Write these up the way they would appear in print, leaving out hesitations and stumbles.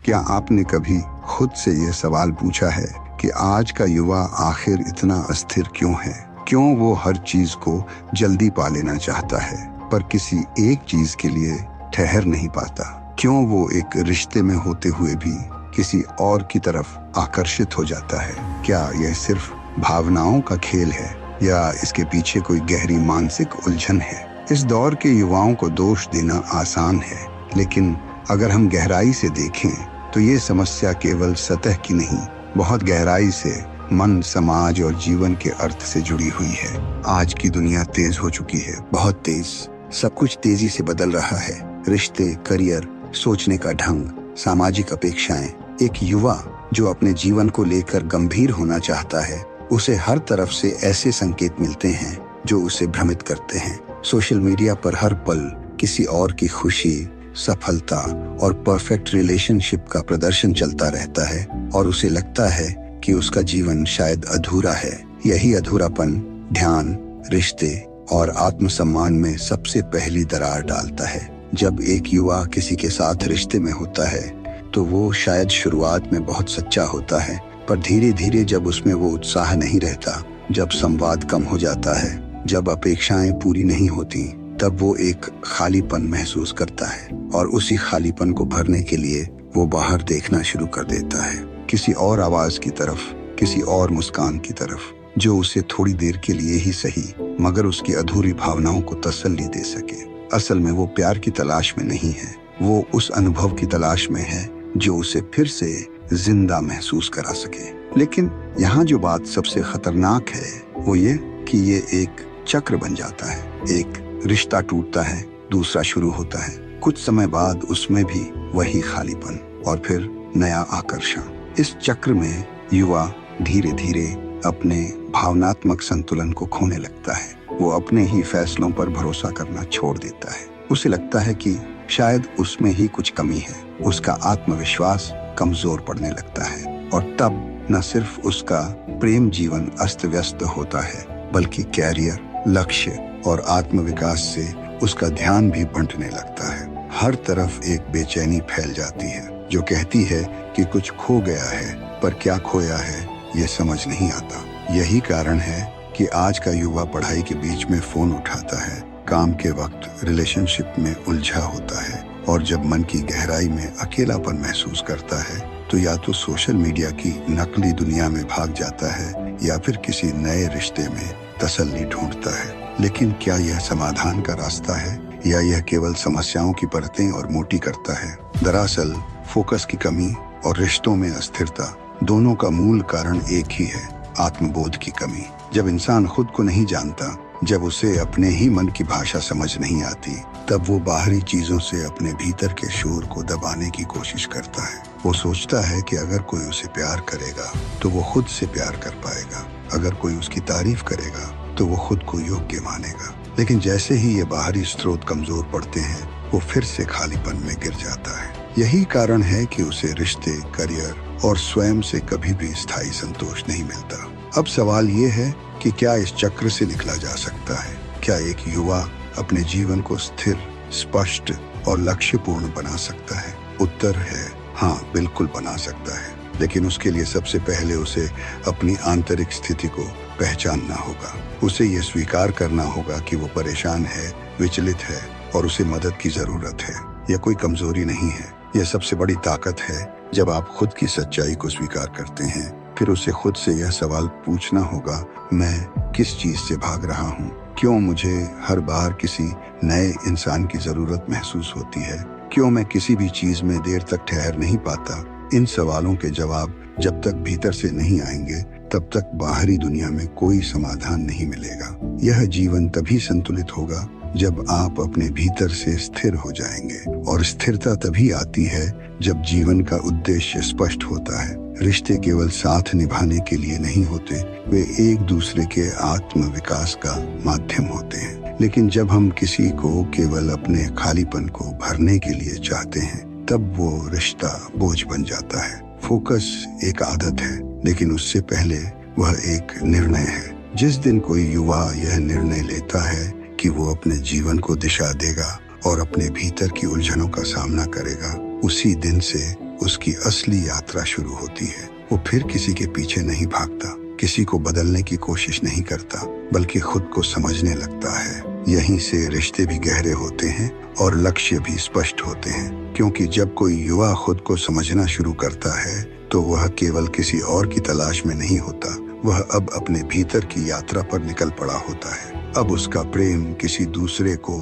क्या आपने कभी खुद से ये सवाल पूछा है कि आज का युवा आखिर इतना अस्थिर क्यों है? क्यों वो हर चीज को जल्दी पा लेना चाहता है पर किसी एक चीज के लिए ठहर नहीं पाता? क्यों वो एक रिश्ते में होते हुए भी किसी और की तरफ आकर्षित हो जाता है? क्या यह सिर्फ भावनाओं का खेल है या इसके पीछे कोई गहरी मानसिक उलझन है? इस दौर के युवाओं को दोष देना आसान है, लेकिन अगर हम गहराई से देखें तो ये समस्या केवल सतह की नहीं, बहुत गहराई से मन, समाज और जीवन के अर्थ से जुड़ी हुई है। आज की दुनिया तेज हो चुकी है, बहुत तेज। सब कुछ तेजी से बदल रहा है। रिश्ते, करियर, सोचने का ढंग, सामाजिक अपेक्षाएं। एक युवा जो अपने जीवन को लेकर गंभीर होना चाहता है, उसे हर तरफ से ऐसे संकेत मिलते हैं जो उसे भ्रमित करते हैं। सोशल मीडिया पर हर पल किसी और की खुशी, सफलता और परफेक्ट रिलेशनशिप का प्रदर्शन चलता रहता है और उसे लगता है कि उसका जीवन शायद अधूरा है। यही अधूरापन ध्यान, रिश्ते और आत्मसम्मान में सबसे पहली दरार डालता है। जब एक युवा किसी के साथ रिश्ते में होता है तो वो शायद शुरुआत में बहुत सच्चा होता है, पर धीरे धीरे जब उसमें वो उत्साह नहीं रहता, जब संवाद कम हो जाता है, जब अपेक्षाएं पूरी नहीं होती, तब वो एक खालीपन महसूस करता है और उसी खालीपन को भरने के लिए वो बाहर देखना शुरू कर देता है, किसी और आवाज की तरफ, किसी और मुस्कान की तरफ, जो उसे थोड़ी देर के लिए ही सही मगर उसकी अधूरी भावनाओं को तसल्ली दे सके। असल में वो प्यार की तलाश में नहीं है, वो उस अनुभव की तलाश में है जो उसे फिर से जिंदा महसूस करा सके। लेकिन यहाँ जो बात सबसे खतरनाक है वो ये कि ये एक चक्र बन जाता है। एक रिश्ता टूटता है, दूसरा शुरू होता है, कुछ समय बाद उसमें भी वही खालीपन और फिर नया आकर्षण। इस चक्र में युवा धीरे धीरे अपने भावनात्मक संतुलन को खोने लगता है। वो अपने ही फैसलों पर भरोसा करना छोड़ देता है। उसे लगता है कि शायद उसमें ही कुछ कमी है। उसका आत्मविश्वास कमजोर पड़ने लगता है और तब न सिर्फ उसका प्रेम जीवन अस्त व्यस्त होता है, बल्कि कैरियर, लक्ष्य और आत्मविकास से उसका ध्यान भी बंटने लगता है। हर तरफ एक बेचैनी फैल जाती है जो कहती है कि कुछ खो गया है, पर क्या खोया है ये समझ नहीं आता। यही कारण है कि आज का युवा पढ़ाई के बीच में फोन उठाता है, काम के वक्त रिलेशनशिप में उलझा होता है और जब मन की गहराई में अकेलापन महसूस करता है तो या तो सोशल मीडिया की नकली दुनिया में भाग जाता है या फिर किसी नए रिश्ते में तसल्ली ढूंढता है। लेकिन क्या यह समाधान का रास्ता है या यह केवल समस्याओं की परतें और मोटी करता है? दरअसल फोकस की कमी और रिश्तों में अस्थिरता दोनों का मूल कारण एक ही है, आत्मबोध की कमी। जब इंसान खुद को नहीं जानता, जब उसे अपने ही मन की भाषा समझ नहीं आती, तब वो बाहरी चीजों से अपने भीतर के शोर को दबाने की कोशिश करता है। वो सोचता है कि अगर कोई उसे प्यार करेगा तो वो खुद से प्यार कर पाएगा, अगर कोई उसकी तारीफ करेगा तो वो खुद को योग्य मानेगा। लेकिन जैसे ही ये बाहरी स्रोत कमजोर पड़ते हैं, वो फिर से खालीपन में गिर जाता है। यही कारण है कि उसे रिश्ते, करियर और स्वयं से कभी भी स्थायी संतोष नहीं मिलता। अब सवाल ये है कि क्या इस चक्र से निकला जा सकता है? क्या एक युवा अपने जीवन को स्थिर, स्पष्ट और लक्ष्यपूर्ण बना सकता है? उत्तर है हाँ, बिल्कुल बना सकता है, लेकिन उसके लिए सबसे पहले उसे अपनी आंतरिक स्थिति को पहचानना होगा। उसे ये स्वीकार करना होगा कि वो परेशान है, विचलित है और उसे मदद की जरूरत है। यह कोई कमजोरी नहीं है, यह सबसे बड़ी ताकत है। जब आप खुद की सच्चाई को स्वीकार करते हैं, फिर उसे खुद से यह सवाल पूछना होगा, मैं किस चीज से भाग रहा हूँ? क्यों मुझे हर बार किसी नए इंसान की जरूरत महसूस होती है? क्यों मैं किसी भी चीज में देर तक ठहर नहीं पाता? इन सवालों के जवाब जब तक भीतर से नहीं आएंगे, तब तक बाहरी दुनिया में कोई समाधान नहीं मिलेगा। यह जीवन तभी संतुलित होगा जब आप अपने भीतर से स्थिर हो जाएंगे, और स्थिरता तभी आती है जब जीवन का उद्देश्य स्पष्ट होता है। रिश्ते केवल साथ निभाने के लिए नहीं होते, वे एक दूसरे के आत्म विकास का माध्यम होते हैं। लेकिन जब हम किसी को केवल अपने खालीपन को भरने के लिए चाहते हैं, तब वो रिश्ता बोझ बन जाता है। फोकस एक आदत है, लेकिन उससे पहले वह एक निर्णय है। जिस दिन कोई युवा यह निर्णय लेता है कि वो अपने जीवन को दिशा देगा और अपने भीतर की उलझनों का सामना करेगा, उसी दिन से उसकी असली यात्रा शुरू होती है। वो फिर किसी के पीछे नहीं भागता, किसी को बदलने की कोशिश नहीं करता, बल्कि खुद को समझने लगता है। यहीं से रिश्ते भी गहरे होते हैं और लक्ष्य भी स्पष्ट होते हैं, क्योंकि जब कोई युवा खुद को समझना शुरू करता है तो वह केवल किसी और की तलाश में नहीं होता, वह अब अपने भीतर की यात्रा पर निकल पड़ा होता है। अब उसका प्रेम किसी दूसरे को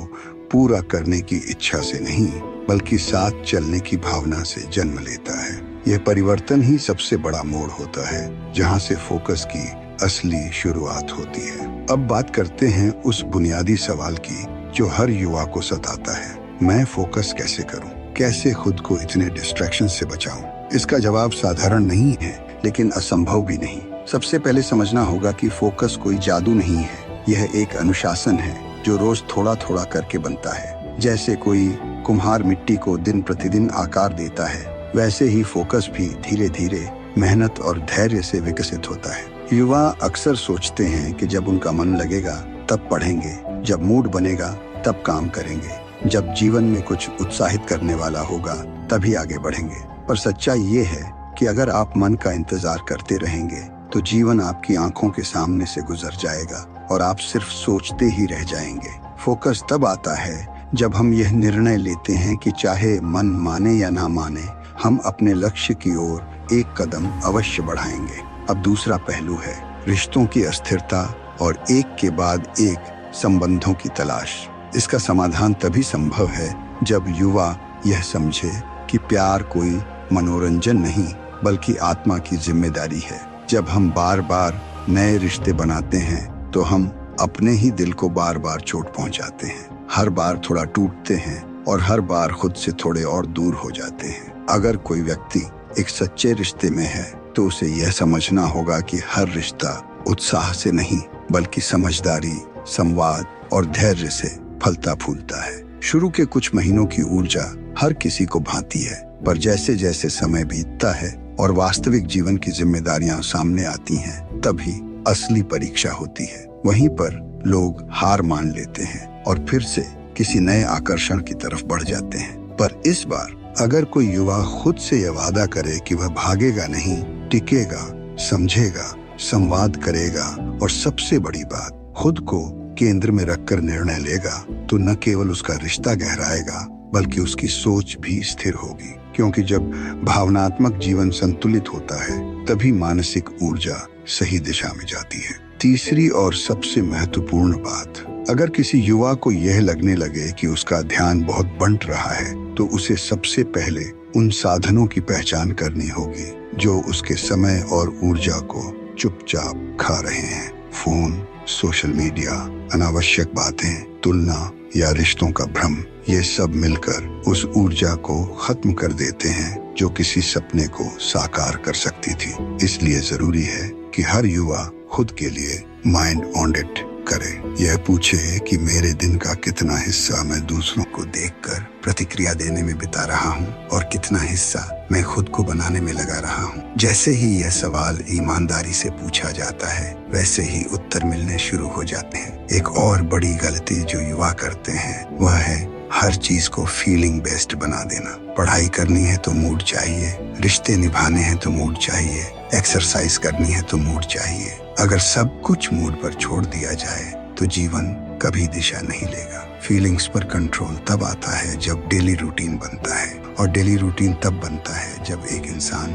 पूरा करने की इच्छा से नहीं, बल्कि साथ चलने की भावना से जन्म लेता है। यह परिवर्तन ही सबसे बड़ा मोड़ होता है, जहां से फोकस की असली शुरुआत होती है। अब बात करते हैं उस बुनियादी सवाल की जो हर युवा को सताता है, मैं फोकस कैसे करूं? कैसे खुद को इतने डिस्ट्रैक्शन से बचाऊं? इसका जवाब साधारण नहीं है, लेकिन असंभव भी नहीं। सबसे पहले समझना होगा कि फोकस कोई जादू नहीं है, यह एक अनुशासन है जो रोज थोड़ा थोड़ा करके बनता है। जैसे कोई कुम्हार मिट्टी को दिन प्रतिदिन आकार देता है, वैसे ही फोकस भी धीरे धीरे मेहनत और धैर्य से विकसित होता है। युवा अक्सर सोचते हैं कि जब उनका मन लगेगा तब पढ़ेंगे, जब मूड बनेगा तब काम करेंगे, जब जीवन में कुछ उत्साहित करने वाला होगा तभी आगे बढ़ेंगे। पर सच्चाई ये है कि अगर आप मन का इंतजार करते रहेंगे तो जीवन आपकी आंखों के सामने से गुजर जाएगा और आप सिर्फ सोचते ही रह जाएंगे। फोकस तब आता है जब हम यह निर्णय लेते हैं कि चाहे मन माने या ना माने, हम अपने लक्ष्य की ओर एक कदम अवश्य बढ़ाएंगे। अब दूसरा पहलू है रिश्तों की अस्थिरता और एक के बाद एक संबंधों की तलाश। इसका समाधान तभी संभव है जब युवा यह समझे कि प्यार कोई मनोरंजन नहीं, बल्कि आत्मा की जिम्मेदारी है। जब हम बार बार नए रिश्ते बनाते हैं तो हम अपने ही दिल को बार बार चोट पहुंचाते हैं, हर बार थोड़ा टूटते हैं और हर बार खुद से थोड़े और दूर हो जाते हैं। अगर कोई व्यक्ति एक सच्चे रिश्ते में है तो उसे यह समझना होगा कि हर रिश्ता उत्साह से नहीं, बल्कि समझदारी, संवाद और धैर्य से फलता फूलता है। शुरू के कुछ महीनों की ऊर्जा हर किसी को भाती है, पर जैसे जैसे समय बीतता है और वास्तविक जीवन की जिम्मेदारियां सामने आती हैं, तभी असली परीक्षा होती है। वहीं पर लोग हार मान लेते हैं और फिर से किसी नए आकर्षण की तरफ बढ़ जाते हैं। पर इस बार अगर कोई युवा खुद से यह वादा करे कि वह भागेगा नहीं, टिकेगा, समझेगा, संवाद करेगा और सबसे बड़ी बात, खुद को केंद्र में रखकर निर्णय लेगा, तो न केवल उसका रिश्ता गहराएगा, बल्कि उसकी सोच भी स्थिर होगी। क्योंकि जब भावनात्मक जीवन संतुलित होता है, तभी मानसिक ऊर्जा सही दिशा में जाती है। तीसरी और सबसे महत्वपूर्ण बात, अगर किसी युवा को यह लगने लगे कि उसका ध्यान बहुत बंट रहा है, तो उसे सबसे पहले उन साधनों की पहचान करनी होगी जो उसके समय और ऊर्जा को चुपचाप खा रहे हैं। फोन, सोशल मीडिया, अनावश्यक बातें, तुलना या रिश्तों का भ्रम, ये सब मिलकर उस ऊर्जा को खत्म कर देते हैं जो किसी सपने को साकार कर सकती थी। इसलिए जरूरी है कि हर युवा खुद के लिए माइंड ऑडिट करे। यह पूछे कि मेरे दिन का कितना हिस्सा मैं दूसरों को देखकर प्रतिक्रिया देने में बिता रहा हूँ और कितना हिस्सा मैं खुद को बनाने में लगा रहा हूँ। जैसे ही यह सवाल ईमानदारी से पूछा जाता है, वैसे ही उत्तर मिलने शुरू हो जाते हैं। एक और बड़ी गलती जो युवा करते हैं वह है हर चीज को फीलिंग बेस्ड बना देना। पढ़ाई करनी है तो मूड चाहिए, रिश्ते निभाने हैं तो मूड चाहिए, एक्सरसाइज करनी है तो मूड चाहिए। अगर सब कुछ मूड पर छोड़ दिया जाए तो जीवन कभी दिशा नहीं लेगा। फीलिंग्स पर कंट्रोल तब आता है जब डेली रूटीन बनता है, और डेली रूटीन तब बनता है जब एक इंसान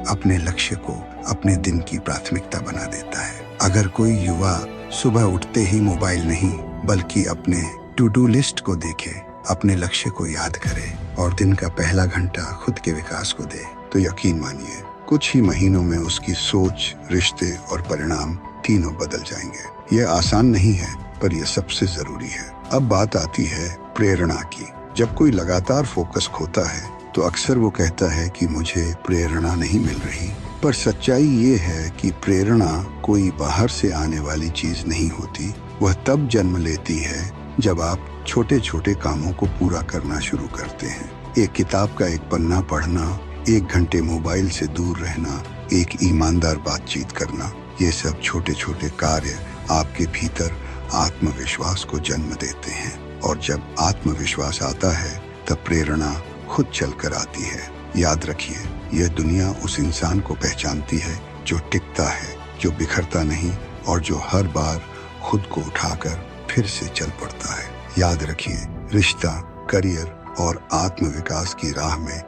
अपने लक्ष्य को अपने दिन की प्राथमिकता बना देता है। अगर कोई युवा सुबह उठते ही मोबाइल नहीं, बल्कि अपने टू डू लिस्ट को देखे, अपने लक्ष्य को याद करे और दिन का पहला घंटा खुद के विकास को दे, तो यकीन मानिए कुछ ही महीनों में उसकी सोच, रिश्ते और परिणाम तीनों बदल जाएंगे। यह आसान नहीं है, पर यह सबसे जरूरी है। अब बात आती है प्रेरणा की। जब कोई लगातार फोकस खोता है तो अक्सर वो कहता है कि मुझे प्रेरणा नहीं मिल रही। पर सच्चाई ये है कि प्रेरणा कोई बाहर से आने वाली चीज नहीं होती। वह तब जन्म लेती है जब आप छोटे छोटे कामों को पूरा करना शुरू करते हैं। एक किताब का एक पन्ना पढ़ना, 1 घंटे मोबाइल से दूर रहना, एक ईमानदार बातचीत करना, ये सब छोटे छोटे कार्य आपके भीतर आत्मविश्वास को जन्म देते हैं। और जब आत्मविश्वास आता है तब प्रेरणा खुद चलकर आती है। याद रखिए, यह दुनिया उस इंसान को पहचानती है जो टिकता है, जो बिखरता नहीं और जो हर बार खुद को उठाकर फिर से चल पड़ता है। याद रखिए, रिश्ता, करियर और आत्मविकास की राह में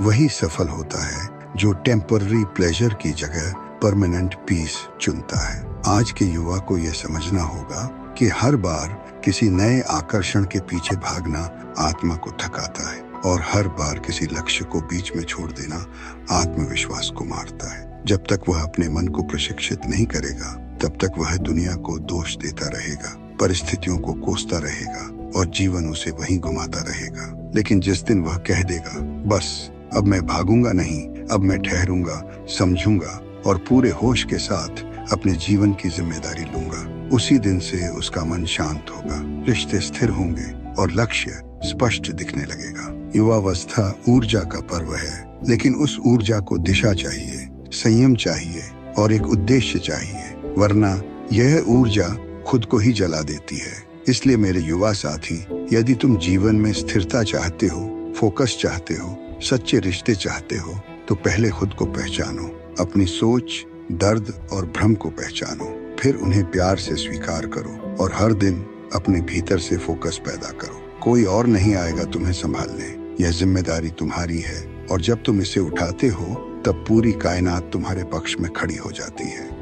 वही सफल होता है जो टेम्पररी प्लेजर की जगह परमानेंट पीस चुनता है। आज के युवा को यह समझना होगा कि हर बार किसी नए आकर्षण के पीछे भागना आत्मा को थकाता है और हर बार किसी लक्ष्य को बीच में छोड़ देना आत्मविश्वास को मारता है। जब तक वह अपने मन को प्रशिक्षित नहीं करेगा, तब तक वह दुनिया को दोष देता रहेगा, परिस्थितियों को कोसता रहेगा और जीवन उसे वहीं घुमाता रहेगा। लेकिन जिस दिन वह कह देगा, बस अब मैं भागूंगा नहीं, अब मैं ठहरूंगा, समझूंगा और पूरे होश के साथ अपने जीवन की जिम्मेदारी लूंगा, उसी दिन से उसका मन शांत होगा, रिश्ते स्थिर होंगे और लक्ष्य स्पष्ट दिखने लगेगा। युवावस्था ऊर्जा का पर्व है, लेकिन उस ऊर्जा को दिशा चाहिए, संयम चाहिए और एक उद्देश्य चाहिए, वरना यह ऊर्जा खुद को ही जला देती है। इसलिए मेरे युवा साथी, यदि तुम जीवन में स्थिरता चाहते हो, फोकस चाहते हो, सच्चे रिश्ते चाहते हो, तो पहले खुद को पहचानो, अपनी सोच, दर्द और भ्रम को पहचानो, फिर उन्हें प्यार से स्वीकार करो और हर दिन अपने भीतर से फोकस पैदा करो। कोई और नहीं आएगा तुम्हें संभालने, यह जिम्मेदारी तुम्हारी है और जब तुम इसे उठाते हो, तब पूरी कायनात तुम्हारे पक्ष में खड़ी हो जाती है।